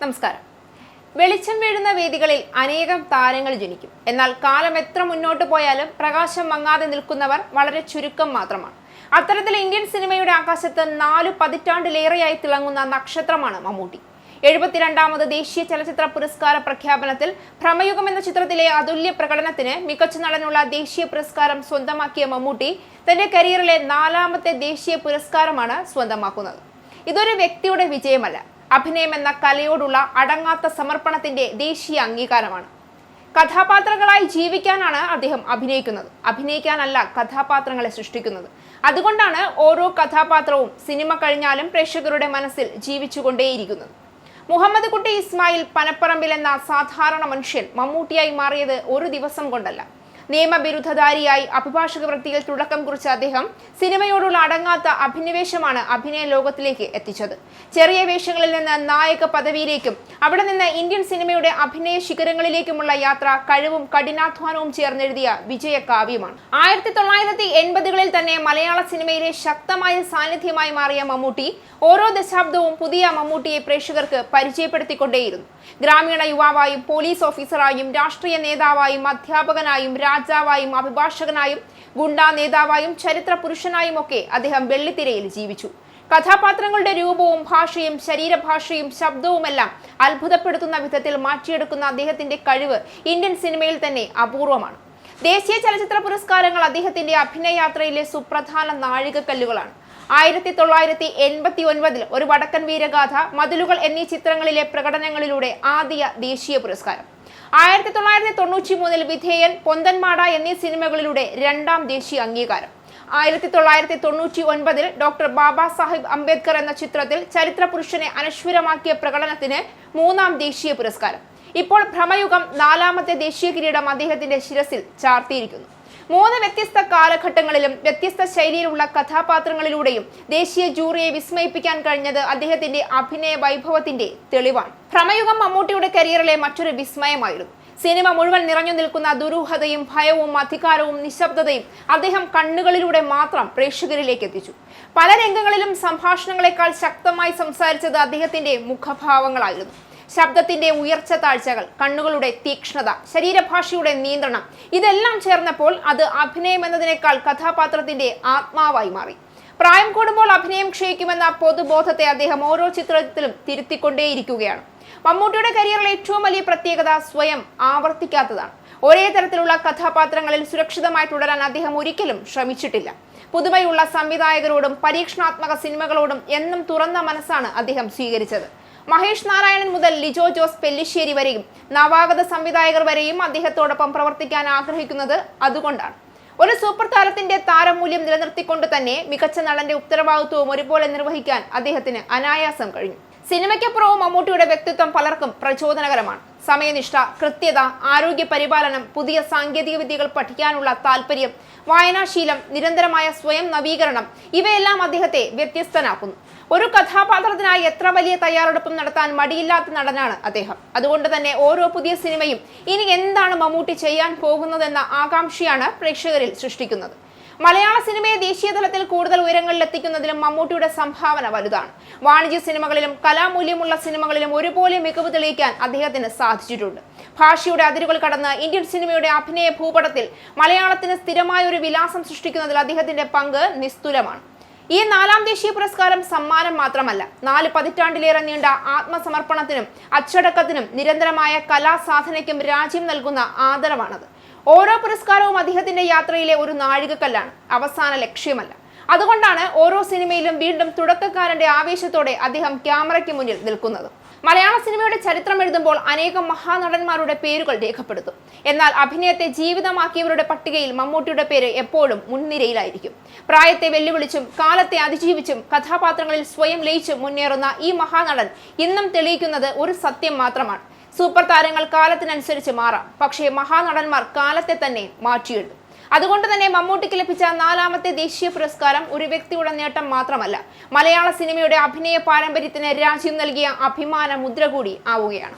നമസ്കാരം. വെളിച്ചം വീഴുന്ന വേദികളിൽ അനേകം താരങ്ങൾ ജനിക്കും. എന്നാൽ കാലം എത്ര മുന്നോട്ട് പോയാലും പ്രകാശം മങ്ങാതെ നിൽക്കുന്നവർ വളരെ ചുരുക്കം മാത്രമാണ്. അത്തരത്തിൽ ഇന്ത്യൻ സിനിമയുടെ ആകാശത്ത് 4 പതിറ്റാണ്ടിലേറെയായി തിളങ്ങുന്ന നക്ഷത്രമാണ് മമ്മൂട്ടി. 72ാമത് ദേശീയ ചലച്ചിത്ര പുരസ്കാര പ്രഖ്യാപനത്തിൽ ഭ്രമയുഗം എന്ന ചിത്രത്തിലെ അതുല്യ പ്രകടനത്തിന് മികച്ച നടനുള്ള ദേശീയ പുരസ്കാരം സ്വന്തമാക്കിയ മമ്മൂട്ടി തന്റെ കരിയറിലെ 4ാമത്തെ ദേശീയ പുരസ്കാരമാണ് സ്വന്തമാക്കുന്നത്. ഇതൊരു വ്യക്തിയുടെ വിജയമല്ല, അഭിനയം എന്ന കലയോടുള്ള അടങ്ങാത്ത സമർപ്പണത്തിന്റെ ദേശീയ അംഗീകാരമാണ്. കഥാപാത്രങ്ങളായി ജീവിക്കാനാണ് അദ്ദേഹം അഭിനയിക്കുന്നത്, അഭിനയിക്കാനല്ല കഥാപാത്രങ്ങളെ സൃഷ്ടിക്കുന്നത്. അതുകൊണ്ടാണ് ഓരോ കഥാപാത്രവും സിനിമ കഴിഞ്ഞാലും പ്രേക്ഷകരുടെ മനസ്സിൽ ജീവിച്ചുകൊണ്ടേയിരിക്കുന്നത്. മുഹമ്മദ് കുട്ടി ഇസ്മായിൽ പനപ്പറമ്പിൽ എന്ന സാധാരണ മനുഷ്യൻ മമ്മൂട്ടിയായി മാറിയത് ഒരു ദിവസം കൊണ്ടല്ല. നിയമബിരുദധാരിയായി അഭിഭാഷക വൃത്തിയിൽ തുടക്കം കുറിച്ച അദ്ദേഹം സിനിമയോടുള്ള അടങ്ങാത്ത അഭിനിവേശമാണ് അഭിനയ ലോകത്തിലേക്ക് എത്തിച്ചത്. ചെറിയ വേഷങ്ങളിൽ നിന്ന് നായക പദവിയിലേക്കും അവിടെ നിന്ന് ഇന്ത്യൻ സിനിമയുടെ അഭിനയ ശിഖരങ്ങളിലേക്കുമുള്ള യാത്ര കഴിവും കഠിനാധ്വാനവും ചേർന്നെഴുതിയ വിജയകാവ്യമാണ്. 1980കളിൽ തന്നെ മലയാള സിനിമയിലെ ശക്തമായ സാന്നിധ്യമായി മാറിയ മമ്മൂട്ടി ഓരോ ദശാബ്ദവും പുതിയ മമ്മൂട്ടിയെ പ്രേക്ഷകർക്ക് പരിചയപ്പെടുത്തിക്കൊണ്ടേയിരുന്നു. ഗ്രാമീണ യുവാവായും പോലീസ് ഓഫീസറായും രാഷ്ട്രീയ നേതാവായും അധ്യാപകനായും രാജാവായും അഭിഭാഷകനായും ഗുണ്ടാ നേതാവായും ചരിത്ര പുരുഷനായും ഒക്കെ അദ്ദേഹം വെള്ളിത്തിരയിൽ ജീവിച്ചു. കഥാപാത്രങ്ങളുടെ രൂപവും ഭാഷയും ശരീരഭാഷയും ശബ്ദവുമെല്ലാം അത്ഭുതപ്പെടുത്തുന്ന വിധത്തിൽ മാറ്റിയെടുക്കുന്ന അദ്ദേഹത്തിന്റെ കഴിവ് ഇന്ത്യൻ സിനിമയിൽ തന്നെ അപൂർവമാണ്. ദേശീയ ചലച്ചിത്ര പുരസ്കാരങ്ങൾ അദ്ദേഹത്തിന്റെ അഭിനയയാത്രയിലെ സുപ്രധാന നാഴികക്കല്ലുകളാണ്. 1989 ഒരു വടക്കൻ വീരഗാഥ, മതിലുകൾ എന്നീ ചിത്രങ്ങളിലെ പ്രകടനങ്ങളിലൂടെ ആദ്യ ദേശീയ പുരസ്കാരം. 1993 വിധേയൻ, പൊന്തന്മാട എന്നീ സിനിമകളിലൂടെ 2ാം ദേശീയ അംഗീകാരം. 1999 ഡോക്ടർ ബാബാ സാഹിബ് അംബേദ്കർ എന്ന ചിത്രത്തിൽ ചരിത്ര പുരുഷനെ അനശ്വരമാക്കിയ പ്രകടനത്തിന് 3ാം ദേശീയ പുരസ്കാരം. ഇപ്പോൾ ഭ്രമയുഗം 4ാമത്തെ ദേശീയ കിരീടം അദ്ദേഹത്തിന്റെ ശിരസിൽ ചാർത്തിയിരിക്കുന്നു. 3 വ്യത്യസ്ത കാലഘട്ടങ്ങളിലും വ്യത്യസ്ത ശൈലിയിലുള്ള കഥാപാത്രങ്ങളിലൂടെയും ദേശീയ ജൂറിയെ വിസ്മയിപ്പിക്കാൻ കഴിഞ്ഞത് അദ്ദേഹത്തിന്റെ അഭിനയ വൈഭവത്തിന്റെ തെളിവാണ്. ഭ്രമയുഗം മമ്മൂട്ടിയുടെ കരിയറിലെ മറ്റൊരു വിസ്മയമായിരുന്നു. സിനിമ മുഴുവൻ നിറഞ്ഞു നിൽക്കുന്ന ദുരൂഹതയും ഭയവും അധികാരവും നിശബ്ദതയും അദ്ദേഹം കണ്ണുകളിലൂടെ മാത്രം പ്രേക്ഷകരിലേക്ക് എത്തിച്ചു. പല രംഗങ്ങളിലും സംഭാഷണങ്ങളെക്കാൾ ശക്തമായി സംസാരിച്ചത് അദ്ദേഹത്തിന്റെ മുഖഭാവങ്ങളായിരുന്നു. ശബ്ദത്തിന്റെ ഉയർച്ച താഴ്ചകൾ, കണ്ണുകളുടെ തീക്ഷ്ണത, ശരീരഭാഷയുടെ നിയന്ത്രണം, ഇതെല്ലാം ചേർന്നപ്പോൾ അത് അഭിനയം എന്നതിനേക്കാൾ കഥാപാത്രത്തിന്റെ ആത്മാവായി മാറി. പ്രായം കൂടുമ്പോൾ അഭിനയം ക്ഷയിക്കുമെന്ന പൊതുബോധത്തെ അദ്ദേഹം ഓരോ ചിത്രത്തിലും തിരുത്തിക്കൊണ്ടേയിരിക്കുകയാണ്. മമ്മൂട്ടിയുടെ കരിയറിലെ ഏറ്റവും വലിയ പ്രത്യേകത സ്വയം ആവർത്തിക്കാത്തതാണ്. ഒരേ തരത്തിലുള്ള കഥാപാത്രങ്ങളിൽ സുരക്ഷിതമായി തുടരാൻ അദ്ദേഹം ഒരിക്കലും ശ്രമിച്ചിട്ടില്ല. പുതുമയുള്ള സംവിധായകരോടും പരീക്ഷണാത്മക സിനിമകളോടും എന്നും തുറന്ന മനസ്സാണ് അദ്ദേഹം സ്വീകരിച്ചത്. മഹേഷ് നാരായണൻ മുതൽ ലിജോ ജോസ് പെല്ലിശ്ശേരി വരെയും നവാഗത സംവിധായകർ വരെയും അദ്ദേഹത്തോടൊപ്പം പ്രവർത്തിക്കാൻ ആഗ്രഹിക്കുന്നത് അതുകൊണ്ടാണ്. ഒരു സൂപ്പർ താരത്തിന്റെ താരമൂല്യം നിലനിർത്തിക്കൊണ്ട് തന്നെ മികച്ച നടന്റെ ഉത്തരവാദിത്വവും ഒരുപോലെ നിർവഹിക്കാൻ അദ്ദേഹത്തിന് അനായാസം കഴിഞ്ഞു. സിനിമയ്ക്കപ്പുറവും മമ്മൂട്ടിയുടെ വ്യക്തിത്വം പലർക്കും പ്രചോദനകരമാണ്. സമയനിഷ്ഠ, കൃത്യത, ആരോഗ്യ പരിപാലനം, പുതിയ സാങ്കേതിക വിദ്യകൾ പഠിക്കാനുള്ള താല്പര്യം, വായനാശീലം, നിരന്തരമായ സ്വയം നവീകരണം, ഇവയെല്ലാം അദ്ദേഹത്തെ വ്യത്യസ്തനാക്കുന്നു. ഒരു കഥാപാത്രത്തിനായി എത്ര വലിയ തയ്യാറെടുപ്പും നടത്താൻ മടിയില്ലാത്ത നടനാണ് അദ്ദേഹം. അതുകൊണ്ട് തന്നെ ഓരോ പുതിയ സിനിമയും ഇനി എന്താണ് മമ്മൂട്ടി ചെയ്യാൻ പോകുന്നതെന്ന ആകാംക്ഷയാണ് പ്രേക്ഷകരിൽ സൃഷ്ടിക്കുന്നത്. മലയാള സിനിമയെ ദേശീയ തലത്തിൽ കൂടുതൽ ഉയരങ്ങളിൽ എത്തിക്കുന്നതിലും മമ്മൂട്ടിയുടെ സംഭാവന വലുതാണ്. വാണിജ്യ സിനിമകളിലും കലാമൂല്യമുള്ള സിനിമകളിലും ഒരുപോലെ മികവ് തെളിയിക്കാൻ അദ്ദേഹത്തിന് സാധിച്ചിട്ടുണ്ട്. ഭാഷയുടെ അതിരുകൾ കടന്ന് ഇന്ത്യൻ സിനിമയുടെ അഭിനയ ഭൂപടത്തിൽ മലയാളത്തിന് സ്ഥിരമായ ഒരു വിലാസം സൃഷ്ടിക്കുന്നതിൽ അദ്ദേഹത്തിന്റെ പങ്ക് നിസ്തുലമാണ്. ഈ 4ാം ദേശീയ പുരസ്കാരം സമ്മാനം മാത്രമല്ല, 4 പതിറ്റാണ്ടിലേറെ നീണ്ട ആത്മസമർപ്പണത്തിനും അച്ചടക്കത്തിനും നിരന്തരമായ കലാസാധനയ്ക്കും രാജ്യം നൽകുന്ന ആദരവാണത്. ഓരോ പുരസ്കാരവും അദ്ദേഹത്തിന്റെ യാത്രയിലെ ഒരു നാഴികക്കല്ലാണ്, അവസാന ലക്ഷ്യമല്ല. അതുകൊണ്ടാണ് ഓരോ സിനിമയിലും വീണ്ടും തുടക്കക്കാരന്റെ ആവേശത്തോടെ അദ്ദേഹം ക്യാമറയ്ക്ക് മുന്നിൽ നിൽക്കുന്നത്. മലയാള സിനിമയുടെ ചരിത്രം എഴുതുമ്പോൾ അനേകം മഹാനടന്മാരുടെ പേരുകൾ രേഖപ്പെടുത്തും. എന്നാൽ അഭിനയത്തെ ജീവിതമാക്കിയവരുടെ പട്ടികയിൽ മമ്മൂട്ടിയുടെ പേര് എപ്പോഴും മുൻനിരയിലായിരിക്കും. പ്രായത്തെ വെല്ലുവിളിച്ചും കാലത്തെ അതിജീവിച്ചും കഥാപാത്രങ്ങളിൽ സ്വയം ലയിച്ചും മുന്നേറുന്ന ഈ മഹാനടൻ ഇന്നും തെളിയിക്കുന്നത് ഒരു സത്യം മാത്രമാണ്: സൂപ്പർ താരങ്ങൾ കാലത്തിനനുസരിച്ച് മാറാം, പക്ഷേ മഹാനടന്മാർ കാലത്തെ തന്നെ മാറ്റിയെഴുതും. അതുകൊണ്ട് തന്നെ മമ്മൂട്ടിക്ക് ലഭിച്ച 4ാമത്തെ ദേശീയ പുരസ്കാരം ഒരു വ്യക്തിയുടെ നേട്ടം മാത്രമല്ല, മലയാള സിനിമയുടെ അഭിനയ പാരമ്പര്യത്തിന് രാജ്യം നൽകിയ അഭിമാന മുദ്ര കൂടി ആവുകയാണ്.